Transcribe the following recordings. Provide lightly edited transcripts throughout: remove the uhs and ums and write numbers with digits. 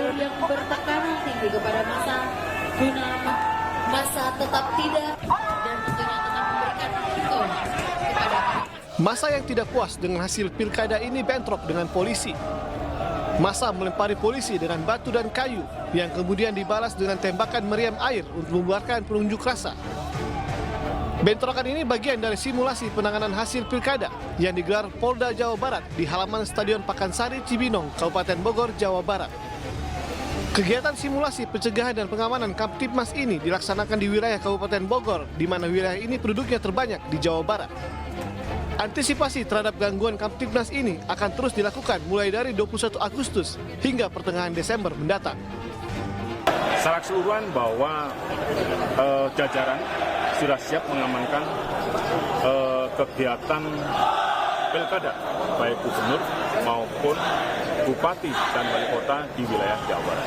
jalur yang bertekanan tinggi kepada massa guna massa tetap tidak dan tentunya tetap memberikan risiko kepada massa yang tidak puas dengan hasil pilkada ini bentrok dengan polisi. Massa melempari polisi dengan batu dan kayu yang kemudian dibalas dengan tembakan meriam air untuk membuarkan penunjuk rasa. Bentrokan ini bagian dari simulasi penanganan hasil pilkada yang digelar Polda Jawa Barat di halaman Stadion Pakansari Cibinong, Kabupaten Bogor, Jawa Barat. Kegiatan simulasi pencegahan dan pengamanan Kamtibmas ini dilaksanakan di wilayah Kabupaten Bogor, di mana wilayah ini penduduknya terbanyak di Jawa Barat. Antisipasi terhadap gangguan Kamtibnas ini akan terus dilakukan mulai dari 21 Agustus hingga pertengahan Desember mendatang. Secara keseluruhan bahwa jajaran sudah siap mengamankan kegiatan pilkada, baik gubernur maupun bupati dan wali kota di wilayah Jawa Barat.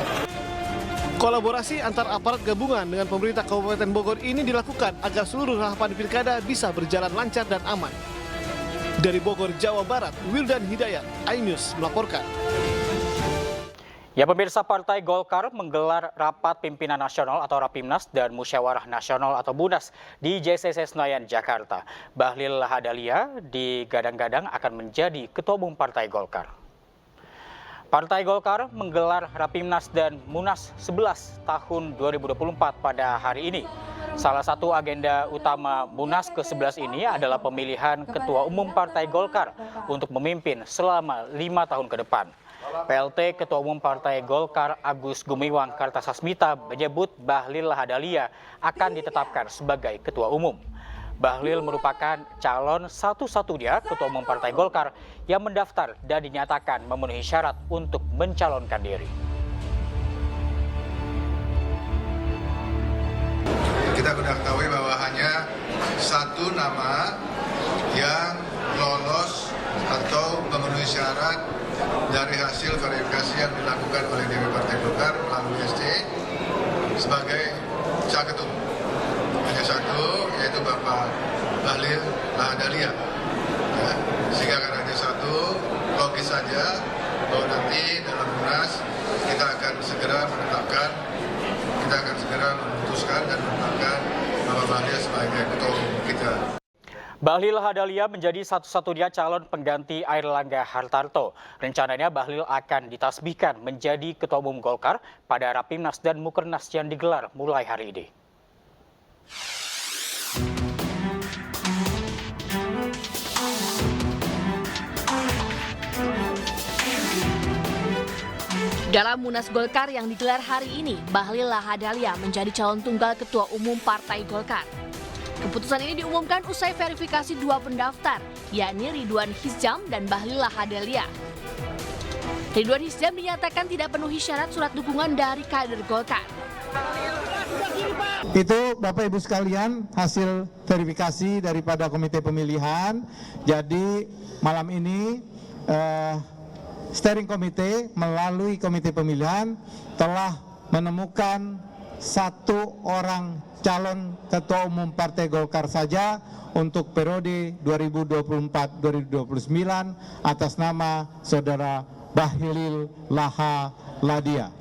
Kolaborasi antar aparat gabungan dengan pemerintah Kabupaten Bogor ini dilakukan agar seluruh tahapan pilkada bisa berjalan lancar dan aman. Dari Bogor, Jawa Barat, Wildan Hidayat, iNews melaporkan. Ya, pemirsa, Partai Golkar menggelar rapat pimpinan nasional atau Rapimnas dan Musyawarah Nasional atau Munas di JCC Senayan, Jakarta. Bahlil Lahadalia digadang-gadang akan menjadi Ketua Umum Partai Golkar. Partai Golkar menggelar Rapimnas dan Munas 11 tahun 2024 pada hari ini. Salah satu agenda utama Munas ke-11 ini adalah pemilihan Ketua Umum Partai Golkar untuk memimpin selama 5 tahun ke depan. PLT Ketua Umum Partai Golkar Agus Gumiwang Kartasasmita menyebut Bahlil Lahadalia akan ditetapkan sebagai Ketua Umum. Bahlil merupakan calon satu-satunya Ketua Umum Partai Golkar yang mendaftar dan dinyatakan memenuhi syarat untuk mencalonkan diri. Kita sudah ketahui bahwa hanya satu nama yang lolos atau memenuhi syarat dari hasil verifikasi yang dilakukan oleh DPP Partai Golkar melalui SC sebagai caketum. Hanya satu, yaitu Bapak Bahlil Lahadalia. Ya, sehingga karena ada satu, logis saja bahwa nanti dalam Munas kita akan segera menetapkan, kita akan segera memutuskan dan menetapkan Bapak Bahlil sebagai ketua umum kita. Bahlil Lahadalia menjadi satu-satunya calon pengganti Airlangga Hartarto. Rencananya Bahlil akan ditasbihkan menjadi Ketua Umum Golkar pada Rapimnas dan Mukernas yang digelar mulai hari ini. Dalam Munas Golkar yang digelar hari ini, Bahlil Lahadalia menjadi calon tunggal Ketua Umum Partai Golkar. Keputusan ini diumumkan usai verifikasi dua pendaftar, yakni Ridwan Hizam dan Bahlil Lahadalia. Ridwan Hizam dinyatakan tidak penuhi syarat surat dukungan dari kader Golkar. Itu Bapak Ibu sekalian hasil verifikasi daripada komite pemilihan. Jadi malam ini steering komite melalui komite pemilihan telah menemukan satu orang calon Ketua Umum Partai Golkar saja untuk periode 2024-2029 atas nama Saudara Bahlil Lahadalia.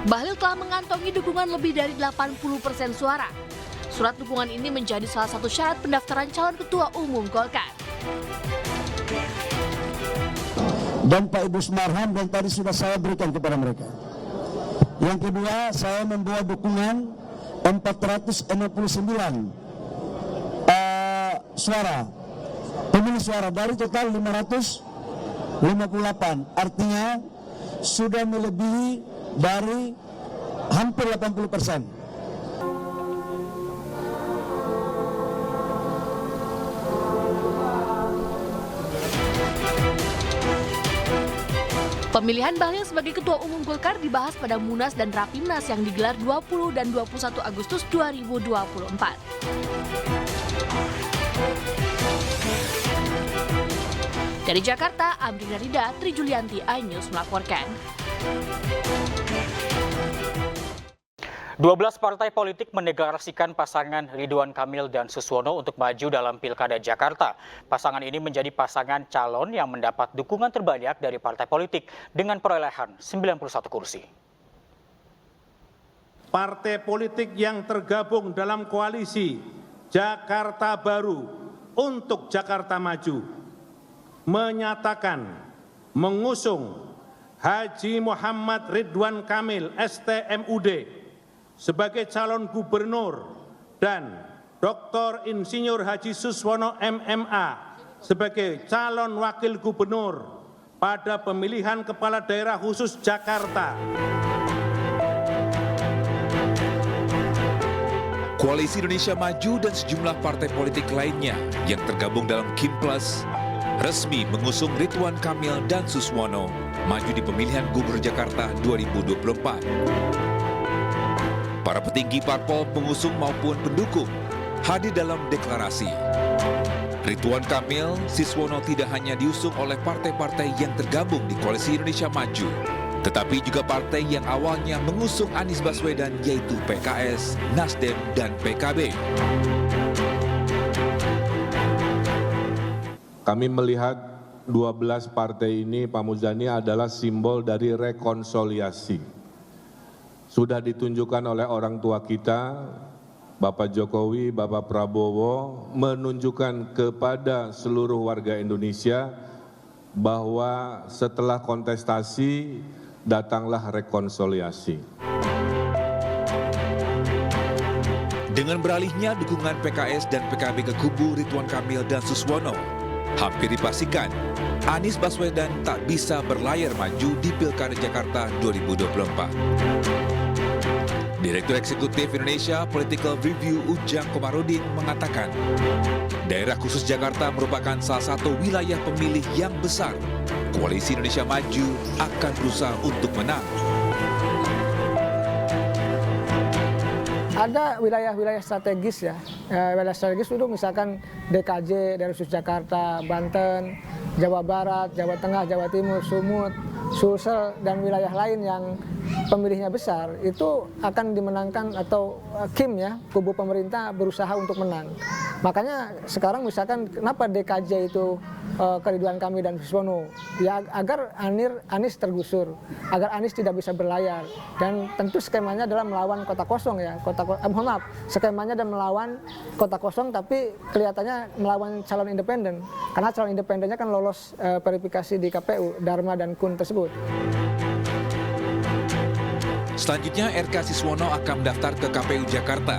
Bahlil telah mengantongi dukungan lebih dari 80% suara. Surat dukungan ini menjadi salah satu syarat pendaftaran calon Ketua Umum Golkar. Dan Pak Ibu Sumarhan yang tadi sudah saya berikan kepada mereka. Yang kedua, saya membawa dukungan 469 suara, pemilih suara dari total 558. Artinya sudah melebihi dari hampir 80%. Pemilihan Bahlil sebagai Ketua Umum Golkar dibahas pada Munas dan Rapimnas yang digelar 20 dan 21 Agustus 2024. Dari Jakarta, Amrina Rida, Tri Julianti, iNews melaporkan. 12 partai politik mendeklarasikan pasangan Ridwan Kamil dan Suswono untuk maju dalam Pilkada Jakarta. Pasangan ini menjadi pasangan calon yang mendapat dukungan terbanyak dari partai politik dengan perolehan 91 kursi. Partai politik yang tergabung dalam koalisi Jakarta Baru untuk Jakarta Maju menyatakan mengusung Haji Muhammad Ridwan Kamil STMUD sebagai calon gubernur dan Dr. Insinyur Haji Suswono MMA sebagai calon wakil gubernur pada pemilihan kepala daerah khusus Jakarta. Koalisi Indonesia Maju dan sejumlah partai politik lainnya yang tergabung dalam Kimplas resmi mengusung Ridwan Kamil dan Suswono maju di pemilihan Gubernur Jakarta 2024. Para petinggi parpol pengusung maupun pendukung hadir dalam deklarasi. Ridwan Kamil, Suswono tidak hanya diusung oleh partai-partai yang tergabung di Koalisi Indonesia Maju, tetapi juga partai yang awalnya mengusung Anies Baswedan yaitu PKS, Nasdem, dan PKB. Kami melihat 12 partai ini, Pak Muzani, adalah simbol dari rekonsiliasi. Sudah ditunjukkan oleh orang tua kita, Bapak Jokowi, Bapak Prabowo, menunjukkan kepada seluruh warga Indonesia bahwa setelah kontestasi datanglah rekonsiliasi. Dengan beralihnya dukungan PKS dan PKB ke kubu Ridwan Kamil dan Suswono, hampir dipastikan Anies Baswedan tak bisa berlayar maju di Pilkada Jakarta 2024. Direktur Eksekutif Indonesia Political Review Ujang Komarudin mengatakan, daerah khusus Jakarta merupakan salah satu wilayah pemilih yang besar. Koalisi Indonesia Maju akan berusaha untuk menang. Ada wilayah-wilayah strategis ya, wilayah strategis itu misalkan DKJ, daerah khusus Jakarta, Banten, Jawa Barat, Jawa Tengah, Jawa Timur, Sumut, Sulsel, dan wilayah lain yang pemilihnya besar, itu akan dimenangkan atau Kim ya, kubu pemerintah berusaha untuk menang. Makanya sekarang misalkan kenapa DKJ itu ke Ridwan Kamil dan Suswono, ya agar Anies tergusur, agar Anies tidak bisa berlayar, dan tentu skemanya adalah melawan kota kosong ya, skemanya adalah melawan kota kosong tapi kelihatannya melawan calon independen, karena calon independennya kan lolos verifikasi di KPU, Dharma dan Kun tersebut. Selanjutnya RK Suswono akan mendaftar ke KPU Jakarta.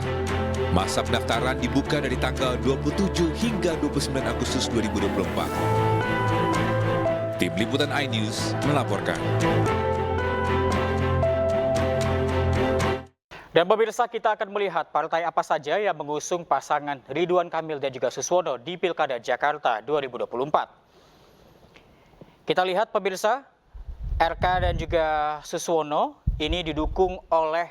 Masa pendaftaran dibuka dari tanggal 27 hingga 29 Agustus 2024. Tim Liputan iNews melaporkan. Dan pemirsa, kita akan melihat partai apa saja yang mengusung pasangan Ridwan Kamil dan juga Suswono di Pilkada Jakarta 2024. Kita lihat pemirsa, RK dan juga Suswono ini didukung oleh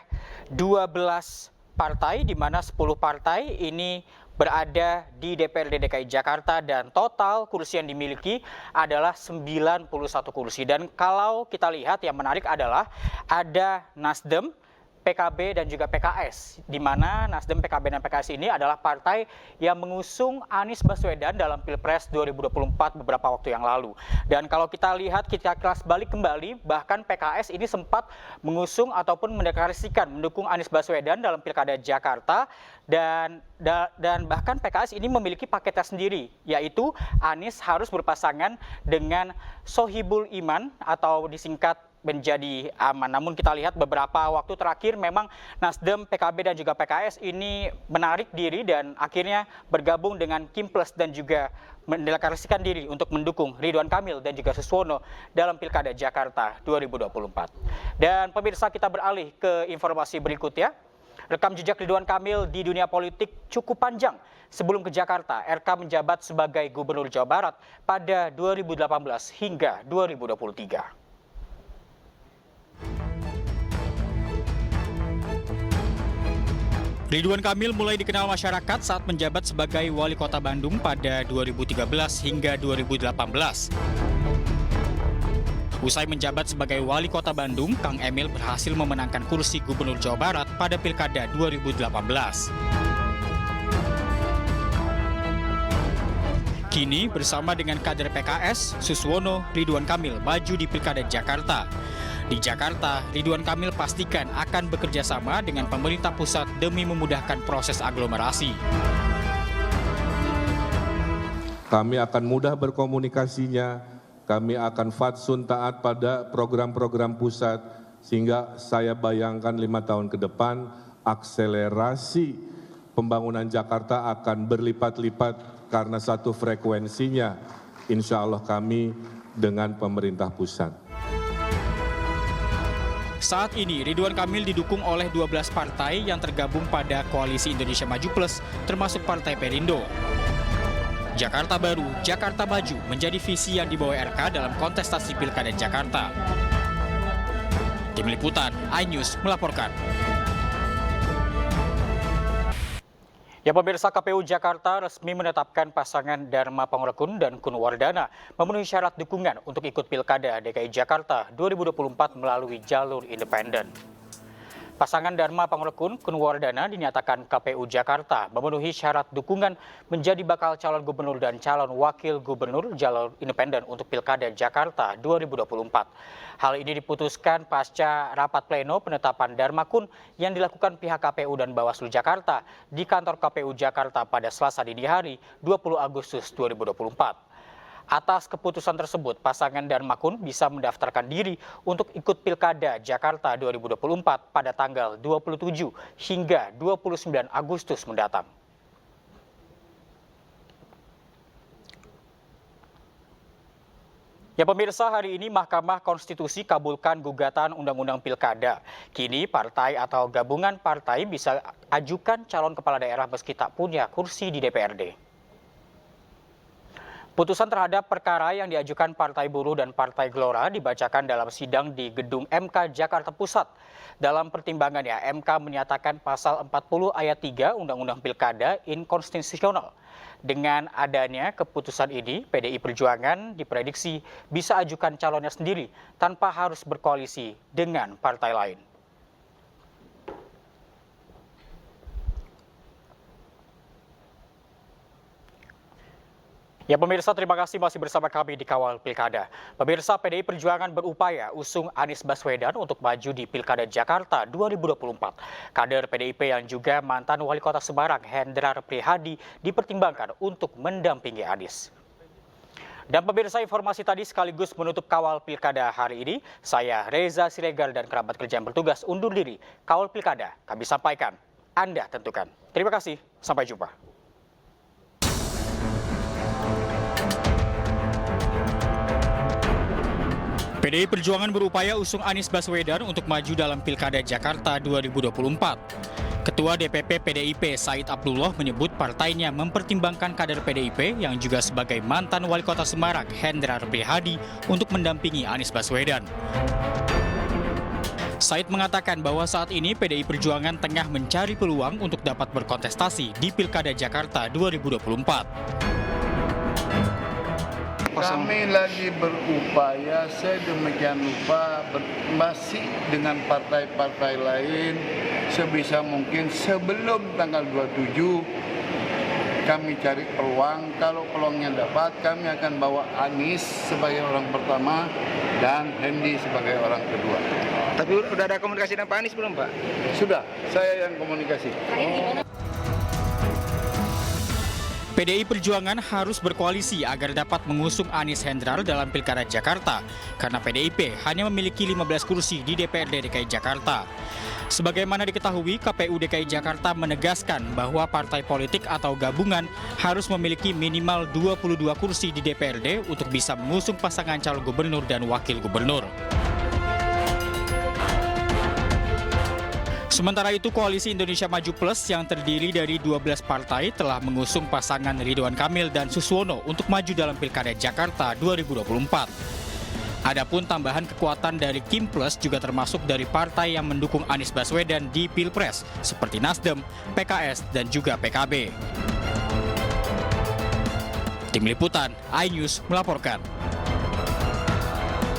12 partai, di mana 10 partai ini berada di DPRD DKI Jakarta dan total kursi yang dimiliki adalah 91 kursi. Dan kalau kita lihat yang menarik adalah ada Nasdem, PKB dan juga PKS, di mana Nasdem, PKB dan PKS ini adalah partai yang mengusung Anies Baswedan dalam Pilpres 2024 beberapa waktu yang lalu. Dan kalau kita lihat, kita kelas balik kembali, bahkan PKS ini sempat mengusung ataupun mendeklarasikan mendukung Anies Baswedan dalam Pilkada Jakarta, dan bahkan PKS ini memiliki paketnya sendiri, yaitu Anies harus berpasangan dengan Sohibul Iman atau disingkat menjadi aman. Namun kita lihat beberapa waktu terakhir memang Nasdem, PKB dan juga PKS ini menarik diri dan akhirnya bergabung dengan Kimplas dan juga mendeklarasikan diri untuk mendukung Ridwan Kamil dan juga Suswono dalam Pilkada Jakarta 2024. Dan pemirsa, kita beralih ke informasi berikutnya. Rekam jejak Ridwan Kamil di dunia politik cukup panjang. Sebelum ke Jakarta, RK menjabat sebagai Gubernur Jawa Barat pada 2018 hingga 2023. Ridwan Kamil mulai dikenal masyarakat saat menjabat sebagai Wali Kota Bandung pada 2013 hingga 2018. Usai menjabat sebagai Wali Kota Bandung, Kang Emil berhasil memenangkan kursi Gubernur Jawa Barat pada Pilkada 2018. Kini bersama dengan kader PKS, Suswono, Ridwan Kamil maju di Pilkada Jakarta. Di Jakarta, Ridwan Kamil pastikan akan bekerja sama dengan pemerintah pusat demi memudahkan proses aglomerasi. Kami akan mudah berkomunikasinya, kami akan fatsun taat pada program-program pusat, sehingga saya bayangkan 5 tahun ke depan, akselerasi pembangunan Jakarta akan berlipat-lipat karena satu frekuensinya, insya Allah kami dengan pemerintah pusat. Saat ini, Ridwan Kamil didukung oleh 12 partai yang tergabung pada Koalisi Indonesia Maju Plus, termasuk Partai Perindo. Jakarta Baru, Jakarta Maju menjadi visi yang dibawa RK dalam kontestasi Pilkada Jakarta. Tim Liputan, iNews melaporkan. Ya pemirsa, KPU Jakarta resmi menetapkan pasangan Dharma Pangerekun dan Kun Wardana memenuhi syarat dukungan untuk ikut Pilkada DKI Jakarta 2024 melalui jalur independen. Pasangan Dharma Pangerekun, Kun Wardana dinyatakan KPU Jakarta memenuhi syarat dukungan menjadi bakal calon gubernur dan calon wakil gubernur jalur independen untuk Pilkada Jakarta 2024. Hal ini diputuskan pasca rapat pleno penetapan Dharma Kun yang dilakukan pihak KPU dan Bawaslu Jakarta di kantor KPU Jakarta pada Selasa dini hari 20 Agustus 2024. Atas keputusan tersebut, pasangan Dharma Kun bisa mendaftarkan diri untuk ikut Pilkada Jakarta 2024 pada tanggal 27 hingga 29 Agustus mendatang. Ya pemirsa, hari ini Mahkamah Konstitusi kabulkan gugatan Undang-Undang Pilkada. Kini partai atau gabungan partai bisa ajukan calon kepala daerah meski tak punya kursi di DPRD. Putusan terhadap perkara yang diajukan Partai Buruh dan Partai Gelora dibacakan dalam sidang di Gedung MK Jakarta Pusat. Dalam pertimbangannya, MK menyatakan pasal 40 ayat 3 Undang-Undang Pilkada inkonstitusional. Dengan adanya keputusan ini, PDI Perjuangan diprediksi bisa ajukan calonnya sendiri tanpa harus berkoalisi dengan partai lain. Ya pemirsa, terima kasih masih bersama kami di Kawal Pilkada. Pemirsa, PDI Perjuangan berupaya usung Anies Baswedan untuk maju di Pilkada Jakarta 2024. Kader PDIP yang juga mantan Wali Kota Semarang, Hendrar Prihadi, dipertimbangkan untuk mendampingi Anies. Dan pemirsa, informasi tadi sekaligus menutup Kawal Pilkada hari ini. Saya Reza Siregar dan kerabat kerja yang bertugas undur diri. Kawal Pilkada kami sampaikan, Anda tentukan. Terima kasih, sampai jumpa. PDI Perjuangan berupaya usung Anies Baswedan untuk maju dalam Pilkada Jakarta 2024. Ketua DPP PDIP Said Abdullah menyebut partainya mempertimbangkan kader PDIP yang juga sebagai mantan Wali Kota Semarang, Hendrar Prihadi, untuk mendampingi Anies Baswedan. Said mengatakan bahwa saat ini PDI Perjuangan tengah mencari peluang untuk dapat berkontestasi di Pilkada Jakarta 2024. Kami lagi berupaya sedemikian rupa masih dengan partai-partai lain sebisa mungkin sebelum tanggal 27 kami cari peluang. Kalau peluangnya dapat, kami akan bawa Anies sebagai orang pertama dan Hendi sebagai orang kedua. Tapi udah ada komunikasi dengan Pak Anies belum, Pak? Sudah, saya yang komunikasi. PDI Perjuangan harus berkoalisi agar dapat mengusung Anies Hendrar dalam Pilkada Jakarta, karena PDIP hanya memiliki 15 kursi di DPRD DKI Jakarta. Sebagaimana diketahui, KPU DKI Jakarta menegaskan bahwa partai politik atau gabungan harus memiliki minimal 22 kursi di DPRD untuk bisa mengusung pasangan calon gubernur dan wakil gubernur. Sementara itu, Koalisi Indonesia Maju Plus yang terdiri dari 12 partai telah mengusung pasangan Ridwan Kamil dan Suswono untuk maju dalam Pilkada Jakarta 2024. Adapun tambahan kekuatan dari Kim Plus juga termasuk dari partai yang mendukung Anies Baswedan di Pilpres, seperti Nasdem, PKS, dan juga PKB. Tim Liputan, iNews melaporkan.